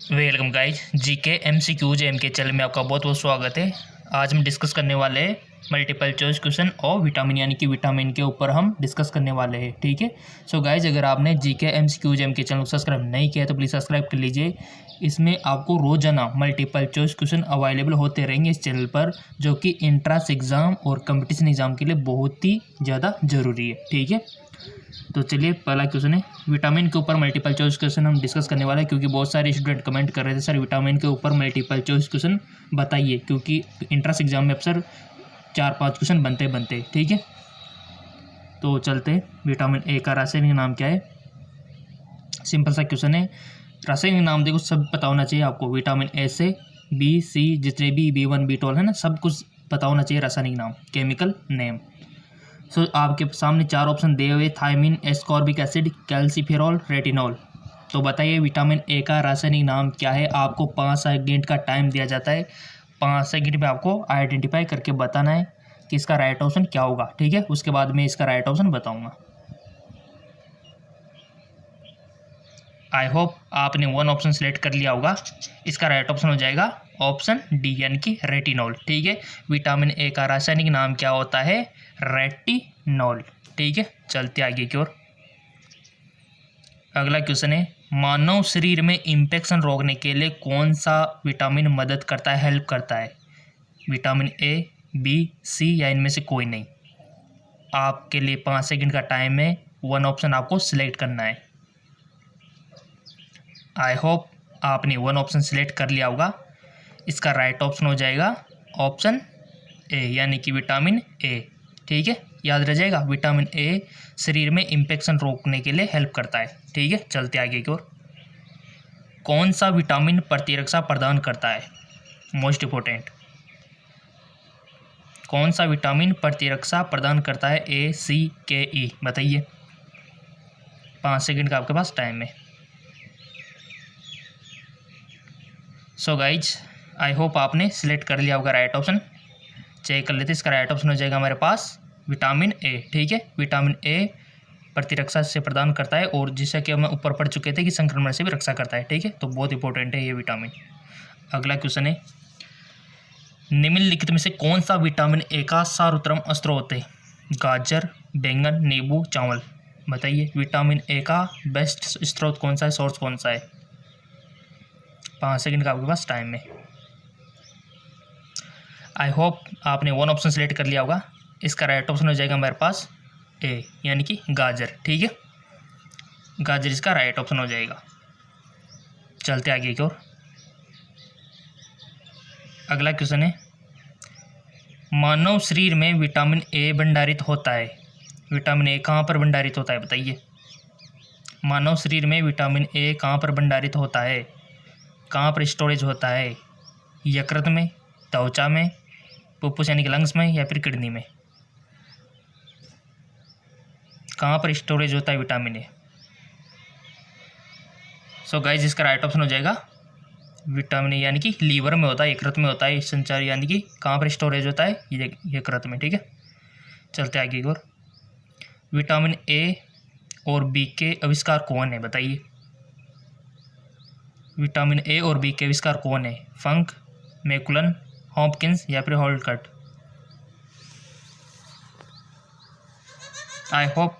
Welcome guys GK MCQs M के channel में आपका बहुत बहुत स्वागत है। आज हम डिस्कस करने वाले हैं मल्टीपल चॉइस क्वेश्चन और विटामिन यानी कि विटामिन के ऊपर हम डिस्कस करने वाले हैं। ठीक है। सो गाइज, अगर आपने जीके एमसीक्यूज एम के चैनल को सब्सक्राइब नहीं किया है तो प्लीज़ सब्सक्राइब कर लीजिए। इसमें आपको रोजाना मल्टीपल चॉइस क्वेश्चन अवेलेबल होते रहेंगे इस चैनल पर, जो कि एंट्रेंस एग्जाम और कंपटीशन एग्जाम के लिए बहुत ही ज़्यादा ज़रूरी है। ठीक है। तो चलिए, पहला क्वेश्चन है विटामिन के ऊपर मल्टीपल चॉइस क्वेश्चन हम डिस्कस करने वाले हैं, क्योंकि बहुत सारे स्टूडेंट कमेंट कर रहे थे सर विटामिन के ऊपर मल्टीपल चॉइस क्वेश्चन बताइए, क्योंकि इंट्रेंस एग्जाम में अक्सर 4-5 क्वेश्चन बनते। ठीक है। तो चलते हैं, विटामिन ए का रासायनिक नाम क्या है। सिंपल सा क्वेश्चन है। रासायनिक नाम देखो सब पता होना चाहिए आपको। विटामिन ए से बी सी जितने भी B1 B12 है ना, सब कुछ पता होना चाहिए रासायनिक नाम, केमिकल नेम। सो आपके सामने 4 ऑप्शन दिए हुए, thiamine, ascorbic acid, calciferol, retinol. तो बताइए विटामिन ए का रासायनिक नाम क्या है। आपको 5 सेकंड का टाइम दिया जाता है। 5 सेकंड में आपको आइडेंटिफाई करके बताना है कि इसका राइट ऑप्शन क्या होगा। ठीक है। उसके बाद मैं इसका राइट ऑप्शन बताऊंगा। आई होप आपने 1 ऑप्शन सेलेक्ट कर लिया होगा। इसका राइट ऑप्शन हो जाएगा ऑप्शन डी, यानी कि रेटिनॉल। ठीक है। विटामिन ए का रासायनिक नाम क्या होता है? रेटिनॉल। ठीक है। चलते आगे की ओर। अगला क्वेश्चन है, मानव शरीर में इंफेक्शन रोकने के लिए कौन सा विटामिन मदद करता है, हेल्प करता है? विटामिन ए, बी, सी या इनमें से कोई नहीं। आपके लिए 5 सेकंड का टाइम है। 1 ऑप्शन आपको सिलेक्ट करना है। आई होप आपने 1 ऑप्शन सिलेक्ट कर लिया होगा। इसका राइट ऑप्शन हो जाएगा ऑप्शन ए, यानी कि विटामिन ए। ठीक है। याद रह जाएगा, विटामिन ए शरीर में इंफेक्शन रोकने के लिए हेल्प करता है। ठीक है। चलते आगे की ओर। कौन सा विटामिन प्रतिरक्षा प्रदान करता है? मोस्ट इंपॉर्टेंट, कौन सा विटामिन प्रतिरक्षा प्रदान करता है? ए, सी, के, ई, बताइए। 5 सेकंड का आपके पास टाइम है। सो गाइज, आई होप आपने सिलेक्ट कर लिया होगा राइट ऑप्शन। चेक कर लेते, इसका राइट ऑप्शन हो जाएगा हमारे पास विटामिन ए। ठीक है। विटामिन ए प्रतिरक्षा से प्रदान करता है, और जैसा कि हम ऊपर पढ़ चुके थे कि संक्रमण से भी रक्षा करता है। ठीक है। तो बहुत इंपॉर्टेंट है ये विटामिन। अगला क्वेश्चन है, निम्नलिखित में से कौन सा विटामिन ए का सर्वोत्तम स्रोत है? गाजर, बैंगन, नींबू, चावल। बताइए विटामिन ए का बेस्ट स्रोत कौन सा है, सोर्स कौन सा है? 5 सेकंड का आपके पास टाइम है। आई होप आपने 1 ऑप्शन सेलेक्ट कर लिया होगा। इसका राइट ऑप्शन हो जाएगा हमारे पास ए, यानी कि गाजर। ठीक है। गाजर इसका राइट ऑप्शन हो जाएगा। चलते आगे की ओर। अगला क्वेश्चन है, मानव शरीर में विटामिन ए भंडारित होता है। विटामिन ए कहाँ पर भंडारित होता है, बताइए। मानव शरीर में विटामिन ए कहाँ पर भंडारित होता है, कहाँ पर स्टोरेज होता है? यकृत में, त्वचा में, फुफ्फुस यानी कि लंग्स में, या फिर किडनी में? कहाँ पर स्टोरेज होता है विटामिन ए? सो गाइज, इसका राइट ऑप्शन हो जाएगा विटामिन ए, यानी कि लीवर में होता है, यकृत में होता है संचार, यानी कि कहाँ पर स्टोरेज होता है? यकृत में। ठीक है। चलते आगे की ओर। विटामिन ए और बी के आविष्कार कौन है, बताइए। विटामिन ए और बी के आविष्कार कौन है? फंक, मैकुलन, हॉपकिंस या फिर होल्टकट? आई होप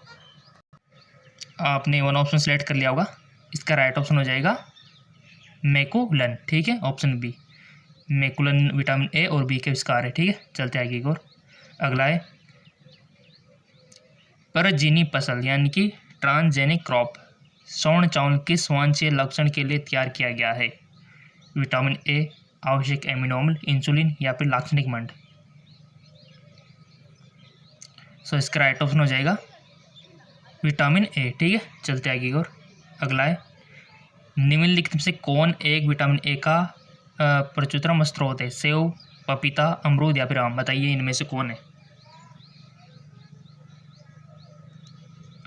आपने 1 ऑप्शन सेलेक्ट कर लिया होगा। इसका राइट ऑप्शन हो जाएगा मैकुलन। ठीक है। Option B, McCollum vitamin A और बी के आविष्कार है। ठीक है। चलते आगे की ओर। अगला है, परजीवी फसल यानी कि ट्रांसजेनिक क्रॉप स्वर्ण चावल किस वांछनीय लक्षण के लिए तैयार किया गया है? विटामिन ए, आवश्यक एमिनो अम्ल, इंसुलिन या फिर लाक्षणिक मंड? सो इसका राइट ऑप्शन हो जाएगा विटामिन ए। ठीक है। चलते आगे की ओर। अगला है, निम्नलिखित में से कौन एक विटामिन ए का प्रचुरतम स्रोत है? सेव, पपीता, अमरूद या फिर आम? बताइए इनमें से कौन है?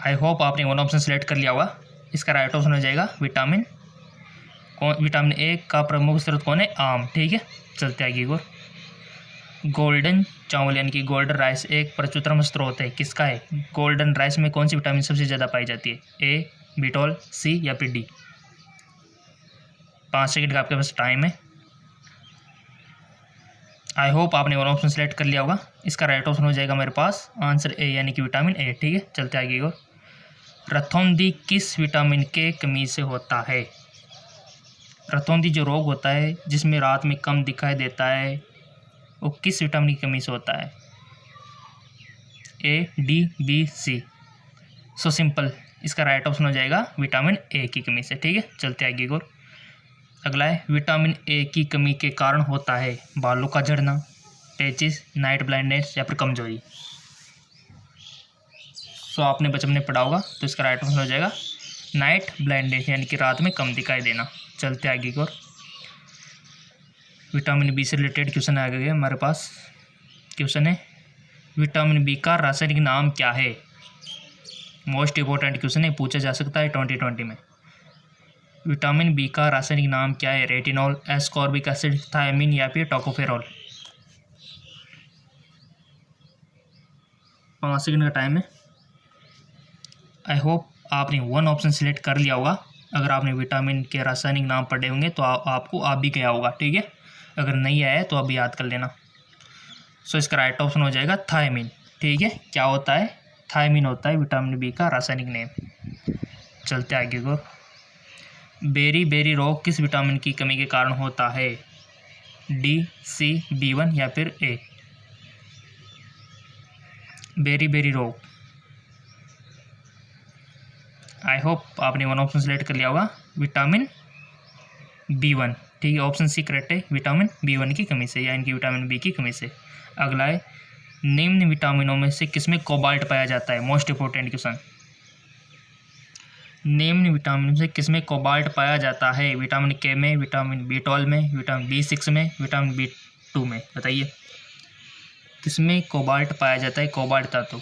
आई होप आपने 1 ऑप्शन सेलेक्ट कर लिया होगा। इसका राइट ऑप्शन हो जाएगा विटामिन ए का प्रमुख स्रोत कौन है? आम। ठीक है। चलते आगे की ओर। गोल्डन चावल यानी कि गोल्डन राइस एक प्रचुरतम स्रोत है, किसका है? गोल्डन राइस में कौन सी विटामिन सबसे ज़्यादा पाई जाती है? ए, B12, सी या फिर डी? 5 सेकंड का आपके पास टाइम है। आई होप आपने वन ऑप्शन सेलेक्ट कर लिया होगा। इसका राइट ऑप्शन हो जाएगा मेरे पास आंसर ए यानी कि विटामिन ए। ठीक है, चलते आगे और रतौंधी किस विटामिन के कमी से होता है? रतौंधी जो रोग होता है जिसमें रात में कम दिखाई देता है वो किस विटामिन की कमी से होता है? ए, डी, बी, सी। सो सिंपल, इसका राइट ऑप्शन हो जाएगा विटामिन ए की कमी से। ठीक है, चलते आगे और अगला है विटामिन ए की कमी के कारण होता है बालों का झड़ना, पैचिस, नाइट ब्लाइंडनेस या फिर कमजोरी। सो आपने बचपन में पढ़ा होगा तो इसका राइट ऑप्शन हो जाएगा नाइट ब्लाइंडनेस यानी कि रात में कम दिखाई देना। चलते आगे और विटामिन बी से रिलेटेड क्वेश्चन आ गए हमारे पास। क्वेश्चन है विटामिन बी का रासायनिक नाम क्या है? मोस्ट इंपॉर्टेंट क्वेश्चन है, पूछा जा सकता है 2020 में। विटामिन बी का रासायनिक नाम क्या है? रेटिनॉल, एस्कॉर्बिक एसिड, थायमिन या फिर टोकोफेरॉल। 5 सेकंड का टाइम है। आई होप आपने वन ऑप्शन सिलेक्ट कर लिया होगा। अगर आपने विटामिन के रासायनिक नाम पढ़े होंगे तो आपको आप भी गया होगा। ठीक है, अगर नहीं आया है तो अभी याद कर लेना। सो इसका राइट ऑप्शन हो जाएगा थायमिन। ठीक है, क्या होता है? थायमिन होता है विटामिन बी का रासायनिक नेम। चलते आगे को बेरी बेरी रोग किस विटामिन की कमी के कारण होता है? डी, सी, B1 या फिर ए। बेरी बेरी रोग, आई होप आपने वन ऑप्शन सेलेक्ट कर लिया होगा विटामिन B1। ठीक है, ऑप्शन सी करेक्ट है, विटामिन B1 की कमी से यानी कि विटामिन बी की कमी से। अगला है निम्न विटामिनों में से किसमें कोबाल्ट पाया जाता है? Most important question. निम्न विटामिन से किसमें कोबाल्ट पाया जाता है? विटामिन के में, विटामिन B12 में, विटामिन B6 में, विटामिन B2 में। बताइए किसमें कोबाल्ट पाया जाता है? कोबाल्ट तत्व।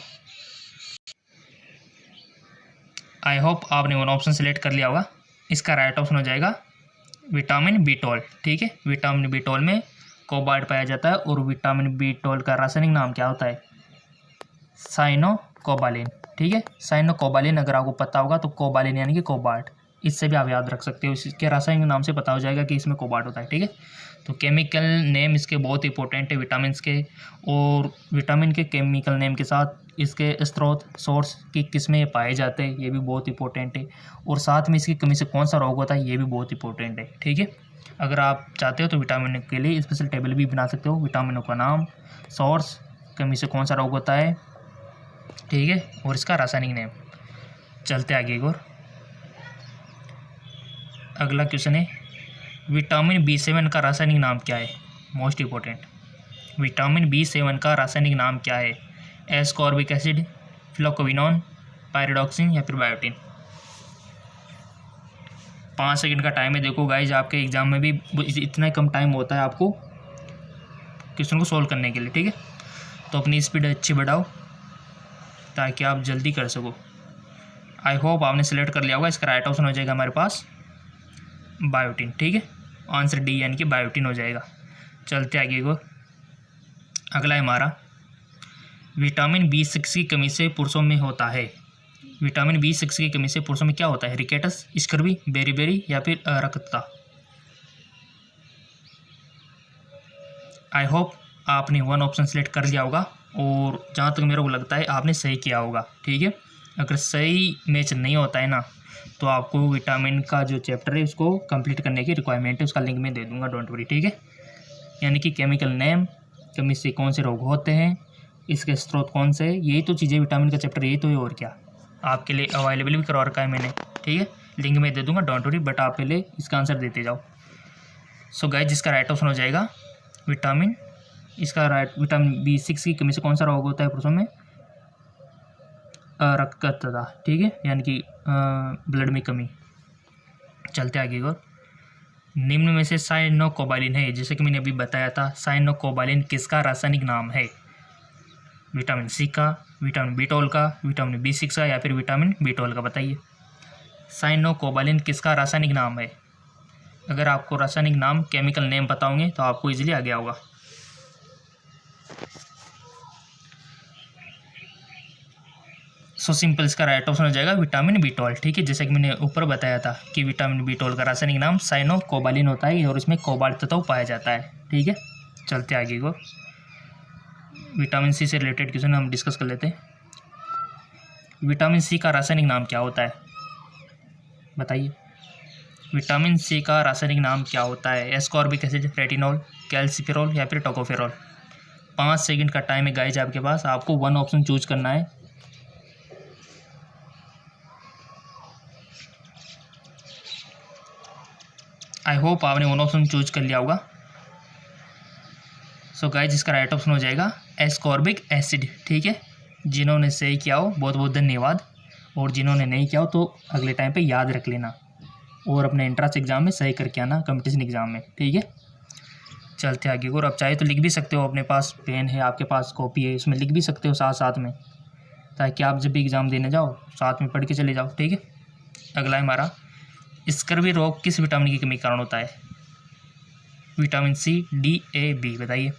आई होप आपने वन ऑप्शन सेलेक्ट कर लिया होगा। इसका राइट ऑप्शन हो जाएगा विटामिन B12। ठीक है, विटामिन B12 में कोबाल्ट पाया जाता है और विटामिन B12 का रासायनिक नाम क्या होता है? साइनोकोबालिन। ठीक है, साइनोकोबालिन अगर आपको पता होगा तो कोबालिन यानी कि कोबाल्ट, इससे भी आप याद रख सकते हो। इसके रासायनिक नाम से पता हो जाएगा कि इसमें कोबाल्ट होता है। ठीक है, तो केमिकल नेम इसके बहुत इंपॉर्टेंट है विटामिन के, और विटामिन के केमिकल नेम के साथ इसके स्रोत सोर्स की किस्में पाए जाते हैं ये भी बहुत इंपॉर्टेंट है, और साथ में इसकी कमी से कौन सा रोग होता है ये भी बहुत इंपॉर्टेंट है। ठीक है, अगर आप चाहते हो तो विटामिन के लिए स्पेशल टेबल भी बना सकते हो। विटामिनों का नाम, सोर्स, कमी से कौन सा रोग होता है, ठीक है, और इसका रासायनिक नेम। चलते आगे और अगला क्वेश्चन है विटामिन B7 का रासायनिक नाम क्या है? मोस्ट इंपॉर्टेंट, विटामिन B7 का रासायनिक नाम क्या है? एस्कॉर्बिक एसिड, फ्लोकोविनोन, पायरिडॉक्सिन या फिर बायोटिन। 5 सेकंड का टाइम है। देखो गाइज, आपके एग्जाम में भी इतना कम टाइम होता है आपको क्वेश्चन को सोल्व करने के लिए। ठीक है, तो अपनी स्पीड अच्छी बढ़ाओ ताकि आप जल्दी कर सको। आई होप आपने सेलेक्ट कर लिया होगा। इसका राइट ऑप्शन हो जाएगा हमारे पास बायोटिन। ठीक है, आंसर डी यानी कि बायोटिन हो जाएगा। चलते आगे को अगला है हमारा विटामिन B6 की कमी से पुरुषों में होता है। विटामिन B6 की कमी से पुरुषों में क्या होता है? रिकेटस, स्कर्वी, बेरीबेरी या फिर अरक्तता। आई होप आपने वन ऑप्शन सेलेक्ट कर लिया होगा, और जहाँ तक मेरे को लगता है आपने सही किया होगा। ठीक है, अगर सही मैच नहीं होता है ना तो आपको विटामिन का जो चैप्टर है उसको कंप्लीट करने की रिक्वायरमेंट है, उसका लिंक मैं दे दूंगा, डोंट वरी। ठीक है, यानी कि केमिकल नेम, कमी से कौन से रोग होते हैं, इसके स्रोत कौन से, यही तो चीज़ें विटामिन का चैप्टर, यही तो है और क्या। आपके लिए अवेलेबल भी करवा रखा है मैंने। ठीक है, लिंक मैं दे दूंगा, डोंट वरी, बट आप पहले इसका आंसर देते जाओ। सो गाइस, जिसका राइट ऑप्शन हो जाएगा विटामिन B6 की कमी से कौन सा रोग होता है पुरुषों में? रक्तता। ठीक है, यानी कि ब्लड में कमी। चलते आगे को निम्न में से साइनोकोबालिन है, जैसे कि मैंने अभी बताया था, साइनोकोबालिन किसका रासायनिक नाम है? विटामिन सी का, विटामिन B12 का, विटामिन B6 का या फिर विटामिन B12 का। बताइए साइनोकोबालिन किसका रासायनिक नाम है? अगर आपको रासायनिक नाम, केमिकल नेम बताओगे तो आपको इजीली आ गया होगा। सो सिंपल इसका राइट ऑप्शन हो जाएगा विटामिन B12। ठीक है, जैसे कि मैंने ऊपर बताया था कि विटामिन B12 का रासायनिक नाम साइनोकोबालिन होता है और इसमें कोबाल्ट तत्व पाया जाता है। ठीक है, चलते आगे को विटामिन सी से रिलेटेड क्वेश्चन हम डिस्कस कर लेते हैं। विटामिन सी का रासायनिक नाम क्या होता है, बताइए। विटामिन सी का रासायनिक नाम क्या होता है? एस्कॉर्बिक एसिड, रेटिनॉल, कैल्सिफेरॉल या फिर टोकोफेरॉल। 5 सेकंड का टाइम है गाइज आपके पास, आपको वन ऑप्शन चूज करना है। आई होप आपने वन ऑप्शन चूज कर लिया होगा। सो गाइज इसका राइट ऑप्शन हो जाएगा एस्कॉर्बिक एसिड। ठीक है, जिन्होंने सही किया हो बहुत बहुत धन्यवाद, और जिन्होंने नहीं किया हो तो अगले टाइम पे याद रख लेना और अपने एंट्रेंस एग्जाम में सही करके आना, कंपटीशन एग्जाम में। ठीक है, चलते आगे। और अब चाहे तो लिख भी सकते हो, अपने पास पेन है, आपके पास कॉपी है, उसमें लिख भी सकते हो साथ साथ में, ताकि आप जब भी एग्ज़ाम देने जाओ साथ में पढ़ के चले जाओ। ठीक है, अगला है हमारा, स्कर्वी रोग किस विटामिन की कमी के कारण होता है? विटामिन सी, डी, ए, बी, बताइए।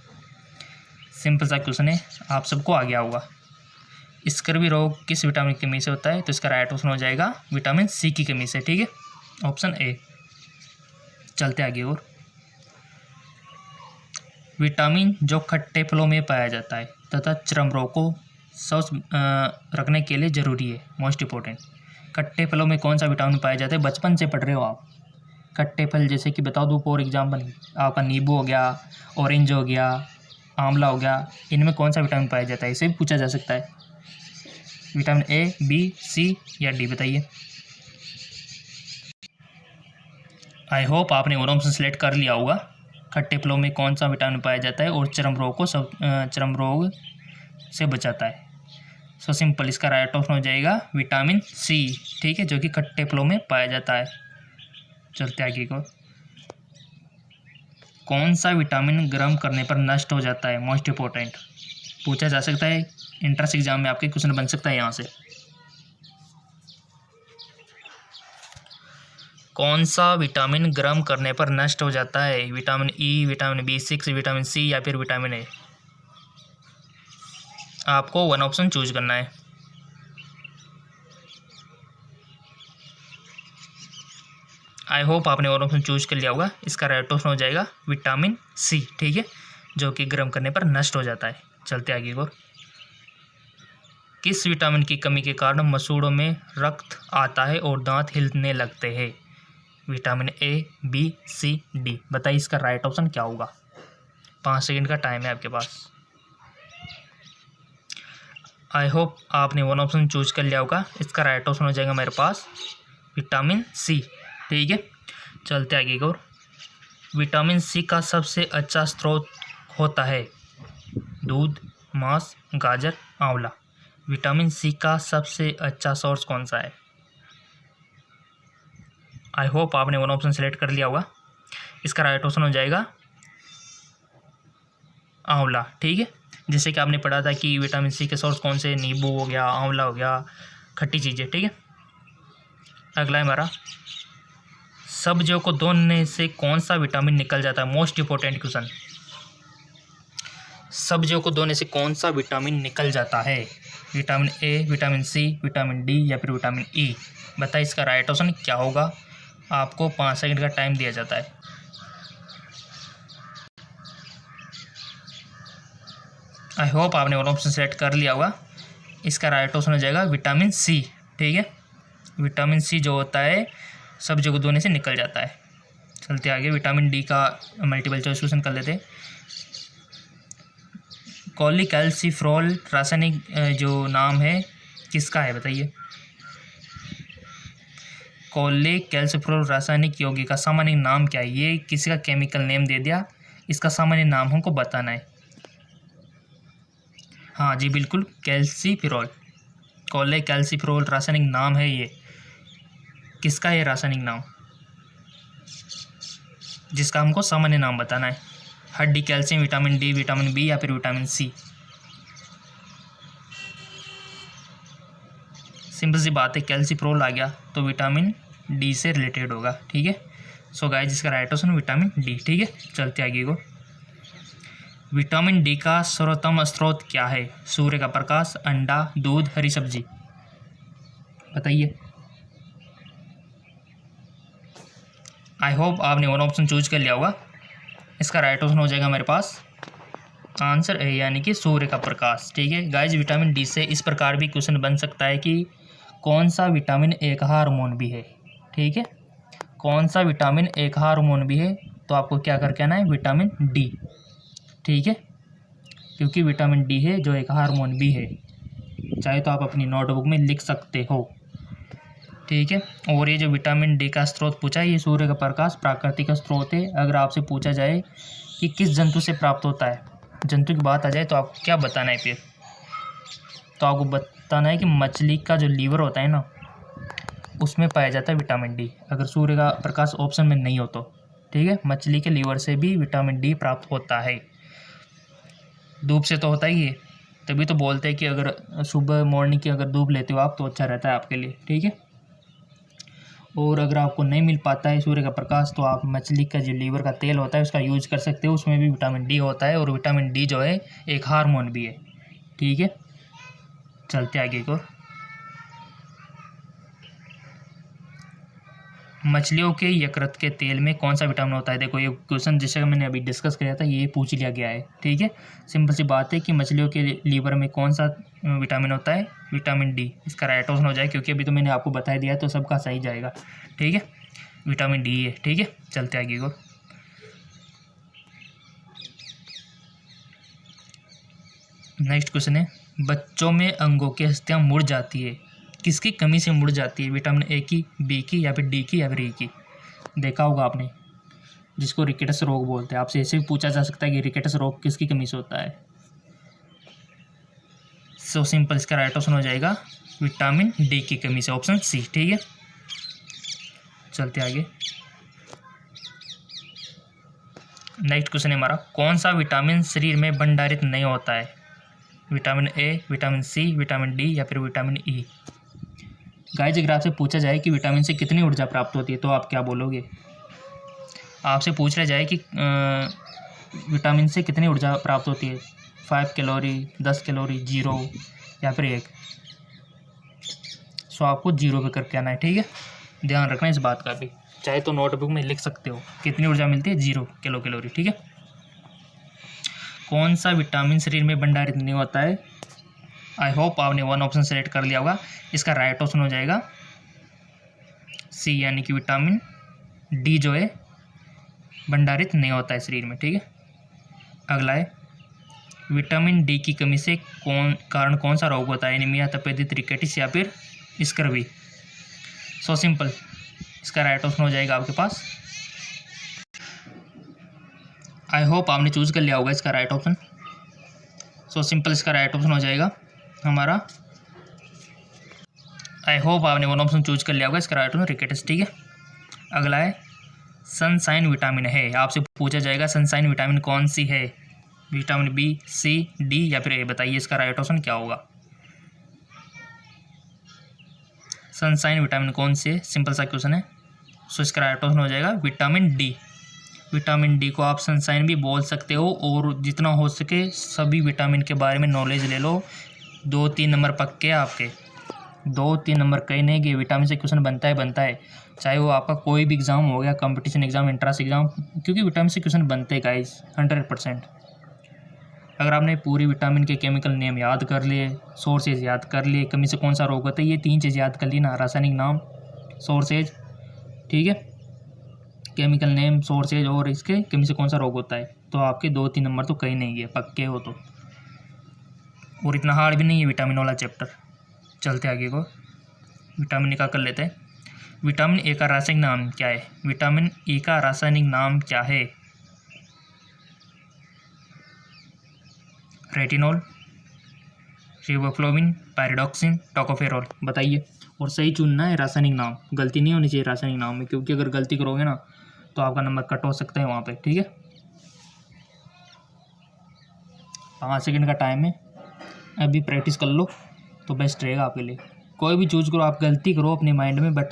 सिंपल सा क्वेश्चन है, आप सबको आ गया होगा। स्कर्वी रोग किस विटामिन की कमी से होता है? तो इसका राइट ऑप्शन हो जाएगा विटामिन सी की कमी से। ठीक है, ऑप्शन ए। चलते आगे। और विटामिन जो खट्टे फलों में पाया जाता है तथा चर्म रोग को स्वस्थ रखने के लिए ज़रूरी है, मोस्ट इंपॉर्टेंट। खट्टे फलों में कौन सा विटामिन पाया जाता है? बचपन से पढ़ रहे हो आप। खट्टे फल जैसे कि बता दूँ फॉर एग्जाम्पल, आपका नींबू हो गया, ऑरेंज हो गया, आंवला हो गया, इनमें कौन सा विटामिन पाया जाता है? इसे भी पूछा जा सकता है। विटामिन ए, बी, सी या डी, बताइए। आई होप आपने वन ऑप्शन सेलेक्ट कर लिया होगा। खट्टे फलों में कौन सा विटामिन पाया जाता है और चर्म रोग से बचाता है? सो सिंपल इसका राइट ऑप्शन हो जाएगा विटामिन सी। ठीक है, जो कि खट्टे फलों में पाया जाता है। चलते आगे को, कौन सा विटामिन गर्म करने पर नष्ट हो जाता है? मोस्ट इंपॉर्टेंट, पूछा जा सकता है, एंट्रेंस एग्जाम में आपके क्वेश्चन बन सकता है यहाँ से। कौन सा विटामिन गर्म करने पर नष्ट हो जाता है? Vitamin E, vitamin B6, vitamin C या फिर विटामिन ए? आपको वन ऑप्शन चूज करना है। आई होप आपने वन ऑप्शन चूज कर लिया होगा। इसका राइट ऑप्शन हो जाएगा विटामिन सी। ठीक है, जो कि गर्म करने पर नष्ट हो जाता है। चलते आगे को, किस विटामिन की कमी के कारण मसूड़ों में रक्त आता है और दांत हिलने लगते हैं? Vitamin A, B, C, D, बताइए इसका राइट ऑप्शन क्या होगा। 5 सेकंड का टाइम है आपके पास। आई होप आपने वन ऑप्शन चूज कर लिया होगा। इसका राइट ऑप्शन हो जाएगा मेरे पास विटामिन सी। ठीक है, चलते आगे को, विटामिन सी का सबसे अच्छा स्रोत होता है दूध, मांस, गाजर, आंवला। विटामिन सी का सबसे अच्छा सोर्स कौन सा है? आई होप आपने वन ऑप्शन सेलेक्ट कर लिया होगा। इसका राइट ऑप्शन हो जाएगा आंवला। ठीक है, जैसे कि आपने पढ़ा था कि विटामिन सी के सोर्स कौन से, नींबू हो गया, आंवला हो गया, खट्टी चीज़ें। ठीक है, अगला है हमारा, सब्जियों को धोने से कौन सा विटामिन निकल जाता है? मोस्ट इंपॉर्टेंट क्वेश्चन, सब्जियों को धोने से कौन सा विटामिन निकल जाता है? Vitamin A, vitamin C, vitamin D या फिर विटामिन ई, बताइए इसका राइट ऑप्शन क्या होगा। आपको 5 सेकंड का टाइम दिया जाता है। आई होप आपने वन ऑप्शन सेलेक्ट कर लिया होगा। इसका राइट ऑप्शन हो जाएगा विटामिन सी। ठीक है, विटामिन सी जो होता है सब्जियों को धोने से निकल जाता है। चलते आगे, विटामिन डी का मल्टीपल चॉइस क्वेश्चन कर लेते हैं। कोलेकैल्सिफेरॉल रासायनिक जो नाम है किसका है, बताइए। कोलेकैल्सिफेरॉल रासायनिक यौगिक का सामान्य नाम क्या है? ये किसी का केमिकल नेम दे दिया, इसका सामान्य नाम हमको बताना है। हाँ जी बिल्कुल, कैल्सिफेरॉल, कोलेकैल्सिफेरॉल रासायनिक नाम है। ये किसका है रासायनिक नाम, जिसका हमको सामान्य नाम बताना है? हड्डी, calcium, vitamin D, vitamin B या फिर विटामिन सी? सिंपल सी बात है, कैल्सिफेरॉल आ गया तो विटामिन डी से रिलेटेड होगा। ठीक है, सो गाइस जिसका राइट ऑप्शन विटामिन डी। ठीक है, चलते आगे को, विटामिन डी का सर्वोत्तम स्रोत क्या है? सूर्य का प्रकाश, अंडा, दूध, हरी सब्जी। बताइए। आई होप आपने वन ऑप्शन चूज कर लिया होगा। इसका राइट ऑप्शन हो जाएगा मेरे पास आंसर ए, यानी कि सूर्य का प्रकाश। ठीक है गाइज, विटामिन डी से इस प्रकार भी क्वेश्चन बन सकता है कि कौन सा विटामिन एक हार्मोन भी है। ठीक है, कौन सा विटामिन एक हार्मोन भी है, तो आपको क्या करके आना है, विटामिन डी। ठीक है, क्योंकि विटामिन डी है जो एक हार्मोन भी है। चाहे तो आप अपनी नोटबुक में लिख सकते हो। ठीक है, और ये जो विटामिन डी का स्रोत पूछा है, ये सूर्य का प्रकाश प्राकृतिक स्रोत है। अगर आपसे पूछा जाए कि किस जंतु से प्राप्त होता है, जंतु की बात आ जाए, तो आपको क्या बताना है फिर, तो आपको बताना है कि मछली का जो लीवर होता है ना, उसमें पाया जाता है विटामिन डी, अगर सूर्य का प्रकाश ऑप्शन में नहीं हो तो। ठीक है, मछली के लीवर से भी विटामिन डी प्राप्त होता है। धूप से तो होता ही है, तभी तो बोलते हैं कि अगर सुबह मॉर्निंग की अगर धूप लेते हो आप तो अच्छा रहता है आपके लिए। ठीक है, और अगर आपको नहीं मिल पाता है सूर्य का प्रकाश, तो आप मछली का जो लीवर का तेल होता है उसका यूज कर सकते हो, उसमें भी विटामिन डी होता है, और विटामिन डी जो है एक हार्मोन भी है। ठीक है, चलते आगे को। मछलियों के यकृत के तेल में कौन सा विटामिन होता है। देखो ये क्वेश्चन जिसे मैंने अभी डिस्कस किया था, ये पूछ लिया गया है। ठीक है, सिंपल सी बात है कि मछलियों के लीवर में कौन सा विटामिन होता है, विटामिन डी। इसका राइट ऑप्शन हो जाए, क्योंकि अभी तो मैंने आपको बता दिया है तो सबका सही जाएगा। ठीक है, विटामिन डी है। ठीक है, चलते आगे को। नेक्स्ट क्वेश्चन है, बच्चों में अंगों की अस्थियां मुड़ जाती है, किसकी कमी से मुड़ जाती है, विटामिन ए की, बी की, या फिर डी की, या फिर ई की। देखा होगा आपने, जिसको रिकेटस रोग बोलते हैं। आपसे ऐसे भी पूछा जा सकता है कि रिकेटस रोग किसकी कमी से होता है। सो सिंपल, इसका राइट ऑप्शन हो जाएगा विटामिन डी की कमी से, ऑप्शन सी। ठीक है, चलते आगे। नेक्स्ट क्वेश्चन है हमारा, कौन सा विटामिन शरीर में भंडारित नहीं होता है, vitamin A, vitamin C, vitamin D, या फिर विटामिन ई। गाइस, अगर आपसे पूछा जाए कि विटामिन से कितनी ऊर्जा प्राप्त होती है, तो आप क्या बोलोगे। आपसे पूछ लिया जाए कि विटामिन से कितनी ऊर्जा प्राप्त होती है, 5 कैलोरी, 10 कैलोरी, 0, या फिर 1। सो आपको 0 पे करके आना है। ठीक है, ध्यान रखना इस बात का भी, चाहे तो नोटबुक में लिख सकते हो कितनी ऊर्जा मिलती है, 0 कैलोरी। ठीक है, कौन सा विटामिन शरीर में भंडारित नहीं होता है। आई होप आपने वन ऑप्शन सेलेक्ट कर लिया होगा। इसका राइट ऑप्शन हो जाएगा सी, यानी कि विटामिन डी जो है भंडारित नहीं होता है शरीर में। ठीक है, अगला है, विटामिन डी की कमी से कौन सा रोग होता है, एनीमिया, तपेदिक, रिकेटिस, या फिर स्कर्वी। सो सिंपल, इसका राइट ऑप्शन हो जाएगा आपके पास, आई होप आपने चूज कर लिया होगा इसका राइट ऑप्शन। सो सिंपल, इसका राइट ऑप्शन हो जाएगा हमारा, आई होप आपने वन ऑप्शन चूज कर लिया होगा, इसका राइट ऑप्शन रिकेटस। ठीक है, अगला है, सनसाइन विटामिन है। आपसे पूछा जाएगा सनसाइन विटामिन कौन सी है, विटामिन बी, सी, डी, या फिर ए। बताइए इसका राइट ऑप्शन क्या होगा। सनसाइन विटामिन कौन सी है, सिंपल सा क्वेश्चन है। सो इसका राइट ऑप्शन हो जाएगा विटामिन डी। विटामिन डी को आप सनसाइन भी बोल सकते हो, और जितना हो सके सभी विटामिन के बारे में नॉलेज ले लो। 2-3 नंबर पक्के आपके, 2-3 नंबर कहीं नहीं कि विटामिन से क्वेश्चन बनता है, चाहे वो आपका कोई भी एग्ज़ाम हो गया, कंपटीशन एग्ज़ाम, एंट्रेंस एग्ज़ाम, क्योंकि विटामिन से क्वेश्चन बनते हैं गाइस 100%। अगर आपने पूरी विटामिन के केमिकल नेम याद कर लिए, सोर्सेज याद कर लिए, कमी से कौन सा रोग होता है, ये 3 चीज़ याद कर ली ना, रासायनिक नाम, सोर्सेज, ठीक है, केमिकल नेम, सोर्सेज, और इसके कमी से कौन सा रोग होता है, तो आपके 2-3 नंबर तो कहीं नहीं है पक्के हो तो। और इतना हार्ड भी नहीं है विटामिन वाला चैप्टर। चलते आगे को, विटामिन ए का कर लेते हैं। विटामिन ए का रासायनिक नाम क्या है, विटामिन ई का रासायनिक नाम क्या है, रेटिनॉल, रिबोफ्लोविन, पायरिडॉक्सिन, टोकोफेरॉल। बताइए, और सही चुनना है रासायनिक नाम, गलती नहीं होनी चाहिए रासायनिक नाम में, क्योंकि अगर गलती करोगे ना तो आपका नंबर कट हो सकता है वहाँ पे। ठीक है, 5 सेकंड का टाइम है, अभी प्रैक्टिस कर लो तो बेस्ट रहेगा आपके लिए। कोई भी चूज करो, आप गलती करो अपने माइंड में, बट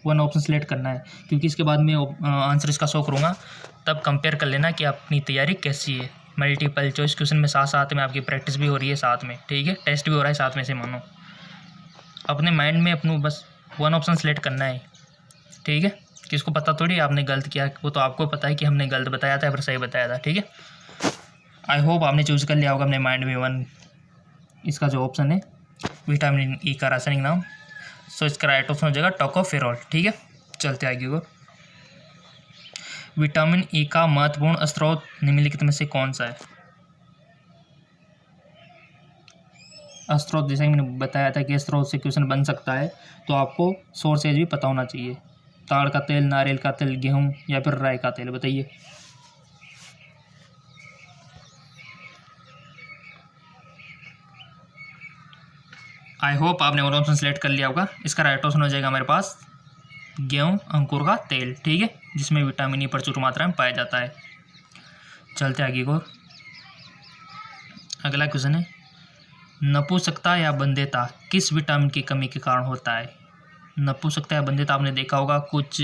वन ऑप्शन सेलेक्ट करना है, क्योंकि इसके बाद मैं आंसर इसका शो करूँगा, तब कंपेयर कर लेना कि अपनी तैयारी कैसी है। मल्टीपल चॉइस क्वेश्चन में साथ साथ में आपकी प्रैक्टिस भी हो रही है साथ में, ठीक है, टेस्ट भी हो रहा है साथ में से, मानो। अपने माइंड में अपनों बस वन ऑप्शन सेलेक्ट करना है, ठीक है। किसको पता थोड़ी आपने गलत किया, वो तो आपको पता है कि हमने गलत बताया था या फिर सही बताया था, ठीक है। आई होप आपने चूज़ कर लिया होगा अपने माइंड में वन, इसका जो ऑप्शन है विटामिन ई का रासायनिक नाम। सो इसका राइट ऑप्शन हो जाएगा टोकोफेरोल, ठीक है। चलते आगे को, विटामिन ई का महत्वपूर्ण स्रोत निम्नलिखित में से कौन सा है। स्रोत, जैसे कि मैंने बताया था कि स्रोत से क्वेश्चन बन सकता है, तो आपको सोर्सेज भी पता होना चाहिए। ताड़ का तेल, नारियल का तेल, गेहूँ या फिर राई का तेल, बताइए। आई होप आपने वो ऑप्शन सेलेक्ट कर लिया होगा। इसका राइट ऑप्शन हो जाएगा हमारे पास गेहूँ अंकुर का तेल, ठीक है, जिसमें विटामिन ई प्रचुर मात्रा में पाया जाता है। चलते आगे को, अगला क्वेश्चन है, नपुंसकता या बंध्यता किस विटामिन की कमी के कारण होता है। नपुंसकता या बंध्यता आपने देखा होगा, कुछ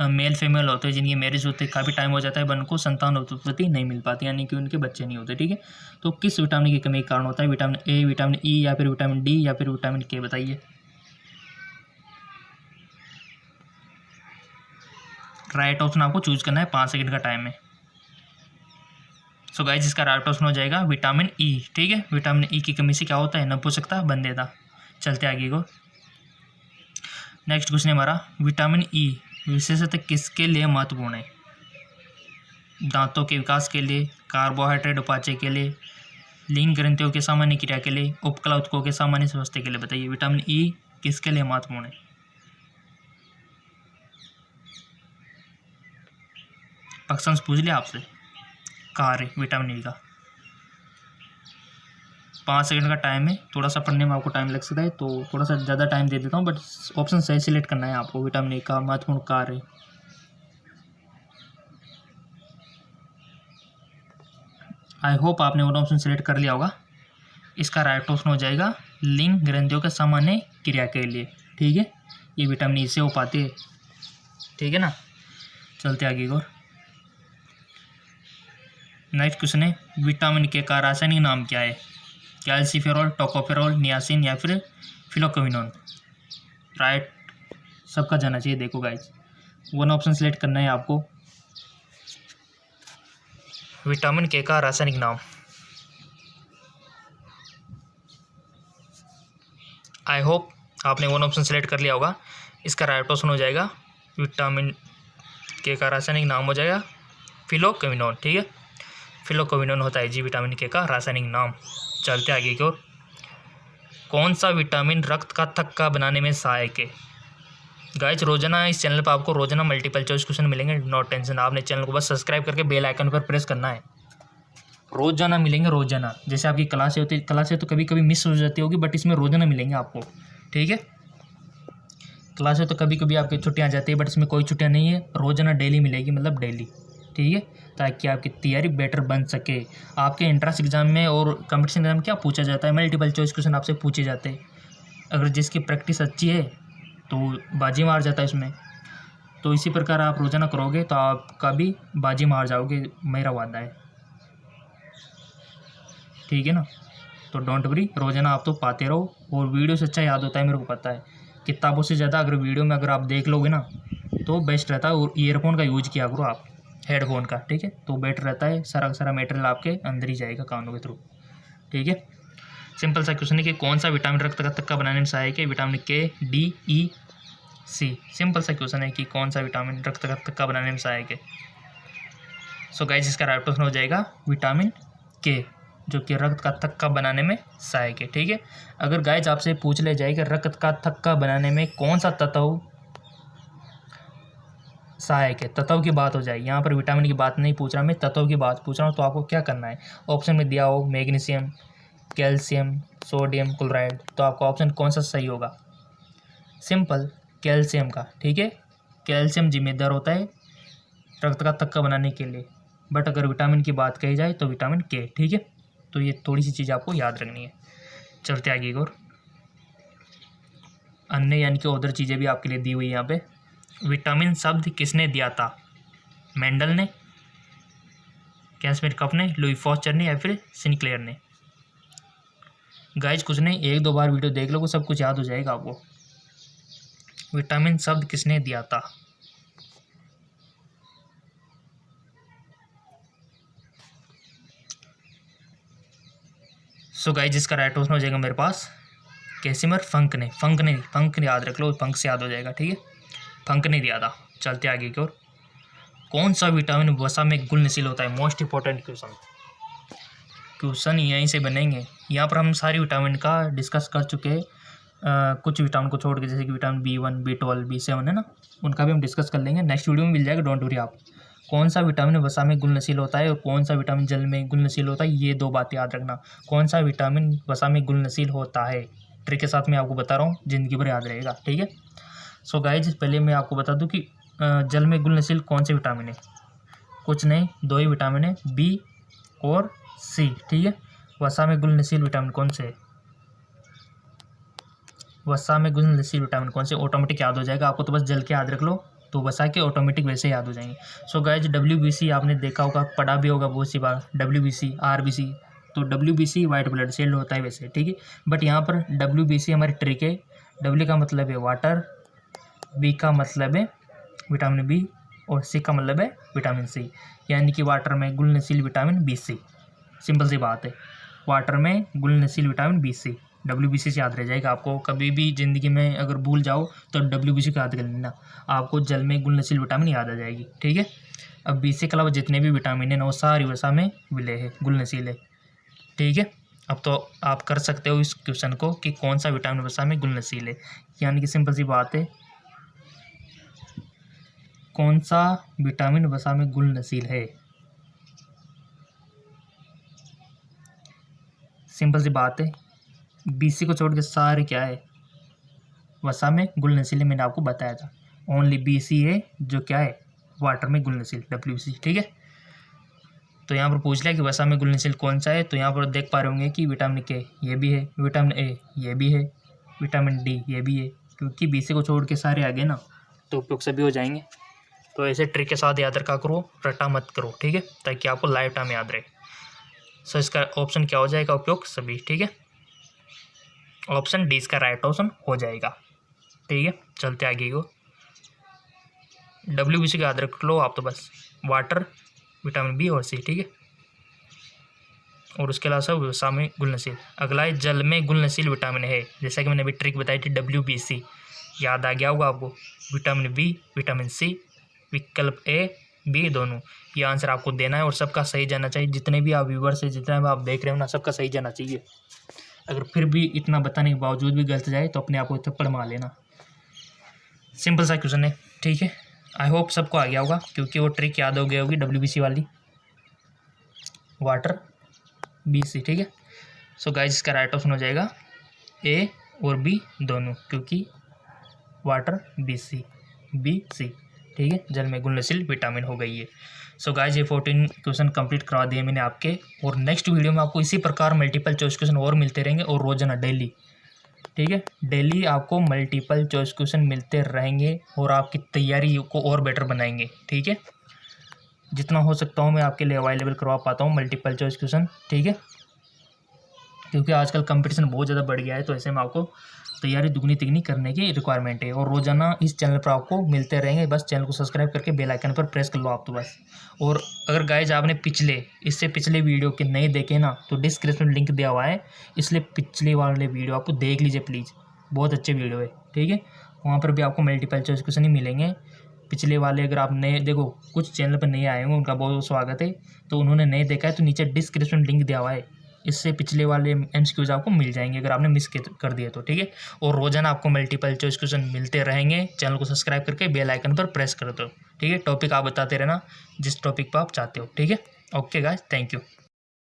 मेल फीमेल होते हैं जिनकी मैरिज होते काफ़ी टाइम हो जाता है, बन को संतान उत्पत्ति नहीं मिल पाती, यानी कि उनके बच्चे नहीं होते, ठीक है। तो किस विटामिन की कमी के कारण होता है, विटामिन ए, विटामिन ई या फिर विटामिन डी या फिर विटामिन के, बताइए। राइट ऑप्शन आपको चूज करना है, 5 सेकंड का टाइम है। सो गाइस इसका राइट ऑप्शन हो जाएगा विटामिन ई, ठीक है। विटामिन ई की कमी से क्या होता है, नपुंसकता, बंध्यता। चलते आगे को, नेक्स्ट क्वेश्चन है हमारा, विटामिन ई विशेषतः किसके लिए महत्वपूर्ण है। दांतों के विकास के लिए, कार्बोहाइड्रेट उपापचय के लिए, लिंग ग्रंथियों के सामान्य क्रिया के लिए, उपकला उत्कों के सामान्य स्वास्थ्य के लिए, बताइए। विटामिन ई किसके लिए महत्वपूर्ण है। ऑप्शंस पूछ लिया आपसे, कार्य विटामिन ई का। 5 सेकंड का टाइम है, थोड़ा सा पढ़ने में आपको टाइम लग सकता है, तो थोड़ा सा ज़्यादा टाइम दे देता हूँ, बट ऑप्शन सही सिलेक्ट करना है आपको। विटामिन ई का महत्वपूर्ण कार्य, आई होप आपने वो ऑप्शन सेलेक्ट कर लिया होगा। इसका राइट ऑप्शन हो जाएगा लिंग ग्रंथियों के सामान्य क्रिया के लिए, ठीक है। ये विटामिन ई से हो पाती है, ठीक है ना। चलते आगे और, नेक्स्ट क्वेश्चन है, विटामिन के का रासायनिक नाम क्या है। कैल्सीफेरॉल, टोकोफेरॉल, नियासिन या फिर फिलोक्विनोन। राइट सबका जाना चाहिए। देखो गाइज, वन ऑप्शन सेलेक्ट करना है आपको। विटामिन के का रासायनिक नाम, आई होप आपने वन ऑप्शन सेलेक्ट कर लिया होगा। इसका राइट ऑप्शन हो जाएगा विटामिन के का रासायनिक नाम हो जाएगा फिलोक्विनोन, ठीक है। फिलोक्विनोन होता है जी विटामिन के का रासायनिक नाम। चलते आगे की ओर, कौन सा विटामिन रक्त का थक्का बनाने में सहायक है। गाइज रोजाना इस चैनल पर आपको रोजाना मल्टीपल चॉइस क्वेश्चन मिलेंगे, नो टेंशन। आपने चैनल को बस सब्सक्राइब करके बेल आइकन पर प्रेस करना है, रोजाना मिलेंगे रोजाना। जैसे आपकी क्लासें होती है, क्लासें तो कभी कभी मिस हो जाती होगी, बट इसमें रोजाना मिलेंगे आपको, ठीक है। क्लासें तो कभी कभी आपकी छुट्टियाँ जाती है, बट इसमें कोई छुट्टियाँ नहीं है, रोजाना डेली मिलेगी, मतलब डेली, ठीक है, ताकि आपकी तैयारी बेटर बन सके। आपके एंट्रेंस एग्जाम में और कंपटीशन एग्जाम में क्या पूछा जाता है, मल्टीपल चॉइस क्वेश्चन आपसे पूछे जाते हैं। अगर जिसकी प्रैक्टिस अच्छी है तो बाजी मार जाता है इसमें, तो इसी प्रकार आप रोजाना करोगे तो आपका भी बाजी मार जाओगे, मेरा वादा है, ठीक है ना। तो डोंट वरी, रोजाना आप तो पाते रहो, और वीडियो से अच्छा याद होता है, मेरे को पता है। किताबों से ज़्यादा अगर वीडियो में अगर आप देख लोगे ना तो बेस्ट रहता है। और ईयरफोन का यूज किया करो आप, हेडफोन का, ठीक है, तो बेटर रहता है। सारा सारा मटेरियल आपके अंदर ही जाएगा कानों के थ्रू, ठीक है। सिंपल सा क्वेश्चन है कि कौन सा विटामिन रक्त का थक्का बनाने में सहायक है। विटामिन के, डी, ई, सी। सिंपल सा क्वेश्चन है कि कौन सा विटामिन रक्त का थक्का बनाने में सहायक है। सो गाइस इसका राइट ऑप्शन हो जाएगा विटामिन के, जो कि रक्त का थक्का बनाने में सहायक है, ठीक है। अगर गाइस आपसे पूछ ले जाए कि रक्त का थक्का बनाने में कौन सा तत्व सहायक है, तत्व की बात हो जाए, यहाँ पर विटामिन की बात नहीं पूछ रहा मैं, तत्व की बात पूछ रहा हूँ, तो आपको क्या करना है। ऑप्शन में दिया हो मैग्नीशियम, कैल्शियम, सोडियम क्लोराइड, तो आपका ऑप्शन कौन सा सही होगा। सिंपल, कैल्शियम का, ठीक है। कैल्शियम जिम्मेदार होता है रक्त का थक्का बनाने के लिए, बट अगर विटामिन की बात कही जाए तो विटामिन के, ठीक है। तो ये थोड़ी सी चीज़ आपको याद रखनी है। चलते आगे और, अन्य यानी कि अदर चीज़ें भी आपके लिए दी हुई है यहाँ पे। विटामिन शब्द किसने दिया था, मेंडल ने, कैस्मिर कप ने, लुई फॉस्टर ने या फिर सिनक्लेयर ने। गाइज कुछ नहीं, 1-2 बार वीडियो देख लो, सब कुछ याद हो जाएगा आपको। विटामिन शब्द किसने दिया था? सो गाइज इसका राइट ऑप्शन हो जाएगा मेरे पास कैसिमर फंक ने। फंक याद रख लो, फंक से याद हो जाएगा, ठीक है। फंक ने दिया था। चलते आगे की ओर। कौन सा विटामिन वसा में घुलनशील होता है? मोस्ट इंपॉर्टेंट क्वेश्चन यहीं से बनेंगे। यहाँ पर हम सारी विटामिन का डिस्कस कर चुके हैं, कुछ विटामिन को छोड़ के, जैसे कि विटामिन B1, B12, B7 है ना, उनका भी हम डिस्कस कर लेंगे, नेक्स्ट वीडियो में मिल जाएगा, डोंट वरी आप। कौन सा विटामिन वसा में घुलनशील होता है और कौन सा विटामिन जल में घुलनशील होता है, ये 2 बातें याद रखना। कौन सा विटामिन वसा में घुलनशील होता है, ट्रिक के साथ मैं आपको बता रहा हूँ, जिंदगी भर याद रहेगा, ठीक है। सो गाइज पहले मैं आपको बता दूँ कि जल में घुलनशील कौन से विटामिन है। कुछ नहीं, 2 ही विटामिन है, B और C, ठीक है। वसा में घुलनशील विटामिन कौन से है? वसा में घुलनशील विटामिन कौन से? ऑटोमेटिक याद हो जाएगा आपको, तो बस जल के याद रख लो, तो वसा के ऑटोमेटिक वैसे याद हो जाएंगे। सो गाइज WBC आपने देखा होगा, पढ़ा भी होगा बहुत सी बार, WBC, RBC। तो WBC वाइट ब्लड सेल होता है वैसे, ठीक है। बट यहाँ पर WBC हमारी ट्रिक है। W का मतलब है वाटर, B का मतलब है विटामिन B और C का मतलब है विटामिन C, यानी कि वाटर में घुलनशील विटामिन BC। सिंपल सी बात है, वाटर में घुलनशील विटामिन BC। WBC से याद रह जाएगा आपको। कभी भी ज़िंदगी में अगर भूल जाओ तो WBC को याद कर लेना, आपको जल में घुलनशील विटामिन याद आ जाएगी, ठीक है। अब BC के अलावा जितने भी विटामिन हैं ना, वो सारी वसा में विलय है, घुलनशील है, ठीक है। अब तो आप कर सकते हो इस क्वेश्चन को कि कौन सा विटामिन वसा में घुलनशील है, यानी कि सिंपल सी बात है, कौन सा विटामिन वसा में घुलनशील है। सिंपल सी बात है, BC को छोड़ के सारे क्या है, वसा में घुलनशील है। मैंने आपको बताया था, ओनली BC है जो क्या है, वाटर में घुलनशील, WBC, ठीक है। तो यहाँ पर पूछ लिया कि वसा में घुलनशील कौन सा है, तो यहाँ पर देख पा रहे होंगे कि विटामिन K ये भी है, विटामिन A ये भी है, विटामिन D ये भी है, क्योंकि BC को छोड़ के सारे आगे ना, तो उपयोग सभी हो जाएंगे। तो ऐसे ट्रिक के साथ याद रखा करो, रटा मत करो, ठीक है, ताकि आपको लाइफ टाइम याद रहे। सो इसका ऑप्शन क्या हो जाएगा, उपयोग सभी, ठीक है। ऑप्शन D इसका राइट ऑप्शन हो जाएगा, ठीक है। चलते आगे को। WBC का याद रख लो आप, तो बस वाटर, विटामिन B और C, ठीक है। और उसके अलावा सब वसा में घुलनशील। अगला है जल में घुलनशील विटामिन है, जैसा कि मैंने अभी ट्रिक बताई थी, WBC याद आ गया होगा आपको। विटामिन B, विटामिन C, विकल्प A, B दोनों, ये आंसर आपको देना है और सबका सही जाना चाहिए। जितने भी आप व्यूवर्स है, जितना भी आप देख रहे हो ना, सबका सही जाना चाहिए। अगर फिर भी इतना बताने के बावजूद भी गलत जाए तो अपने आप को थप्पड़ मार लेना। सिंपल सा क्वेश्चन है, ठीक है। आई होप सबको आ गया होगा, क्योंकि वो ट्रिक याद हो गई होगी WBC वाली, वाटर, BC, ठीक है। सो गाइस इसका राइट ऑप्शन हो जाएगा A और B दोनों, क्योंकि वाटर, BC, BC, ठीक है, जल में घुलनशील विटामिन हो गई है। सो गाइस ये 14 क्वेश्चन कंप्लीट करवा दिए मैंने आपके, और नेक्स्ट वीडियो में आपको इसी प्रकार मल्टीपल चॉइस क्वेश्चन और मिलते रहेंगे, और रोजाना डेली, ठीक है, डेली आपको मल्टीपल चॉइस क्वेश्चन मिलते रहेंगे और आपकी तैयारी को और बेटर बनाएंगे, ठीक है। जितना हो सकता हूँ मैं आपके लिए अवेलेबल करवा पाता हूँ मल्टीपल चॉइस क्वेश्चन, ठीक है, क्योंकि आजकल कंपटीशन बहुत ज़्यादा बढ़ गया है, तो ऐसे में आपको तैयारी दुगनी तिगनी करने की रिक्वायरमेंट है, और रोजाना इस चैनल पर आपको मिलते रहेंगे। बस चैनल को सब्सक्राइब करके बेल आइकन पर प्रेस कर लो आप, तो बस। और अगर गाइज आपने इससे पिछले वीडियो के नहीं देखे ना, तो डिस्क्रिप्शन लिंक दिया हुआ है, इसलिए पिछले वाले वीडियो आपको देख लीजिए प्लीज़, बहुत अच्छे वीडियो है, ठीक है। वहाँ पर भी आपको मल्टीपल चॉइस क्वेश्चन ही मिलेंगे। पिछले वाले अगर आप नए देखो, कुछ चैनल पर नए आए होंगे, उनका बहुत स्वागत है, तो उन्होंने नहीं देखा है तो नीचे डिस्क्रिप्शन लिंक दिया हुआ है, इससे पिछले वाले MCQs आपको मिल जाएंगे अगर आपने मिस कर दिए तो, ठीक है। और रोजाना आपको मल्टीपल चॉइस क्वेश्चन मिलते रहेंगे। चैनल को सब्सक्राइब करके बेल आइकन पर प्रेस कर दो, ठीक है। टॉपिक आप बताते रहना जिस टॉपिक पर आप चाहते हो, ठीक है। Okay guys, thank you.